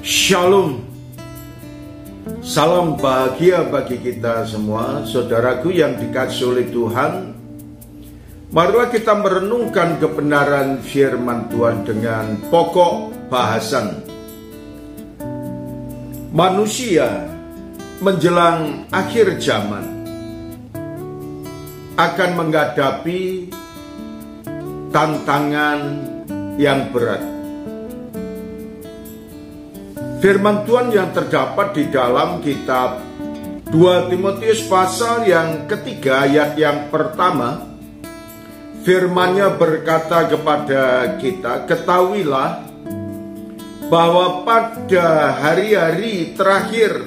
Shalom. Salam bahagia bagi kita semua, saudaraku yang dikasihi oleh Tuhan. Marilah kita merenungkan kebenaran firman Tuhan dengan pokok bahasan manusia menjelang akhir zaman akan menghadapi tantangan yang berat. Firman Tuhan yang terdapat di dalam kitab 2 Timotius pasal yang ketiga ayat yang pertama, firman-Nya berkata kepada kita, ketahuilah bahwa pada hari-hari terakhir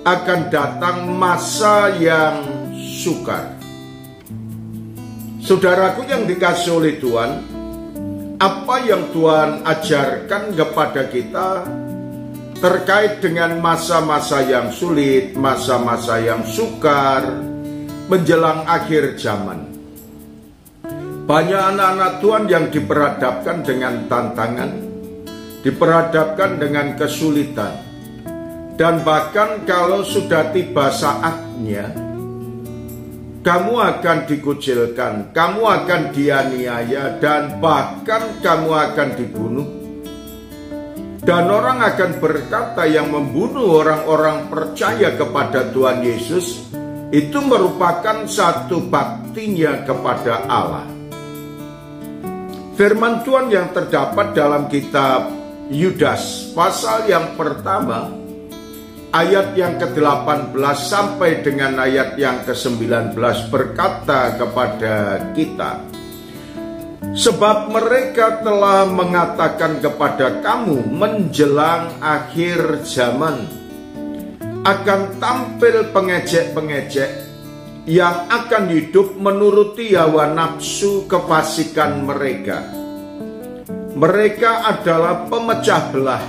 akan datang masa yang sukar. Saudaraku yang dikasihi oleh Tuhan, apa yang Tuhan ajarkan kepada kita terkait dengan masa-masa yang sulit, masa-masa yang sukar menjelang akhir zaman. Banyak anak-anak Tuhan yang diperhadapkan dengan tantangan, diperhadapkan dengan kesulitan, dan bahkan kalau sudah tiba saatnya, kamu akan dikucilkan, kamu akan dianiaya, dan bahkan kamu akan dibunuh. Dan orang akan berkata yang membunuh orang-orang percaya kepada Tuhan Yesus itu merupakan satu baktinya kepada Allah. Firman Tuhan yang terdapat dalam kitab Yudas pasal yang pertama ayat yang ke-18 sampai dengan ayat yang ke-19 berkata kepada kita, sebab mereka telah mengatakan kepada kamu menjelang akhir zaman akan tampil pengejek-pengejek yang akan hidup menuruti hawa nafsu kefasikan mereka. Mereka adalah pemecah belah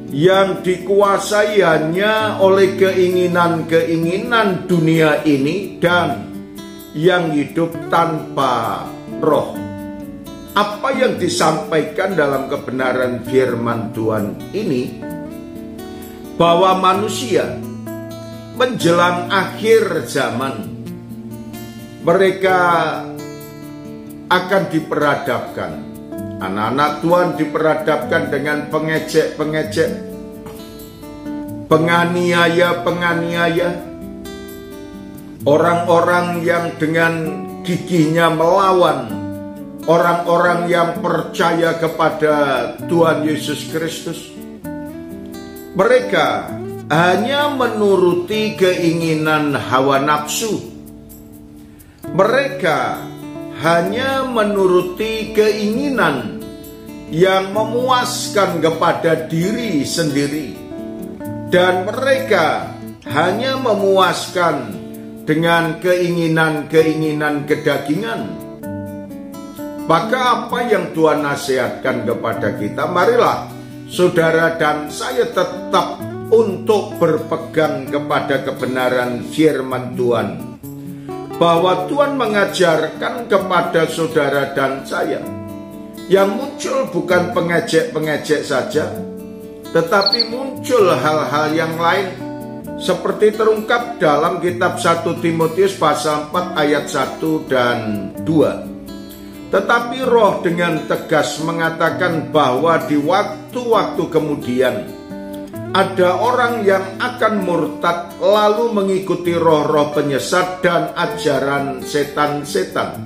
yang dikuasai hanya oleh keinginan-keinginan dunia ini dan yang hidup tanpa roh. Apa yang disampaikan dalam kebenaran firman Tuhan ini, bahwa manusia menjelang akhir zaman mereka akan diperhadapkan, anak-anak Tuhan diperhadapkan dengan pengejek-pengejek, penganiaya-penganiaya, orang-orang yang dengan gigihnya melawan orang-orang yang percaya kepada Tuhan Yesus Kristus. Mereka hanya menuruti keinginan hawa nafsu. Mereka hanya menuruti keinginan yang memuaskan kepada diri sendiri. Dan mereka hanya memuaskan dengan keinginan-keinginan kedagingan. Maka apa yang Tuhan nasihatkan kepada kita, marilah saudara dan saya tetap untuk berpegang kepada kebenaran firman Tuhan. Bahwa Tuhan mengajarkan kepada saudara dan saya, yang muncul bukan pengejek-pengejek saja, tetapi muncul hal-hal yang lain. Seperti terungkap dalam kitab 1 Timotius pasal 4 ayat 1 dan 2. Tetapi Roh dengan tegas mengatakan bahwa di waktu-waktu kemudian ada orang yang akan murtad lalu mengikuti roh-roh penyesat dan ajaran setan-setan.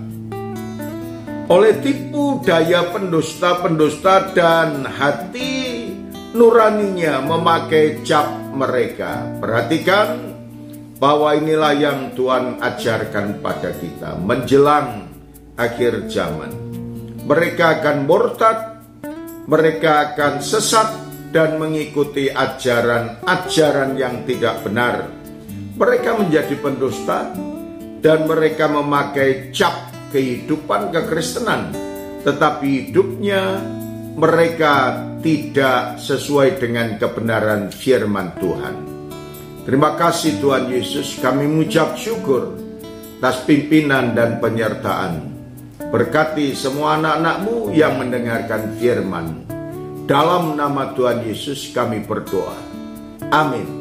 Oleh tipu daya pendusta-pendusta dan hati nuraninya memakai cap mereka. Perhatikan bahwa inilah yang Tuhan ajarkan pada kita menjelang akhir zaman. Mereka akan murtad, mereka akan sesat dan mengikuti ajaran-ajaran yang tidak benar. Mereka menjadi pendusta dan mereka memakai cap kehidupan kekristenan, tetapi hidupnya mereka tidak sesuai dengan kebenaran firman Tuhan. Terima kasih Tuhan Yesus, kami mengucap syukur atas pimpinan dan penyertaan. Berkati semua anak-anak-Mu yang mendengarkan firman-Mu. Dalam nama Tuhan Yesus kami berdoa. Amin.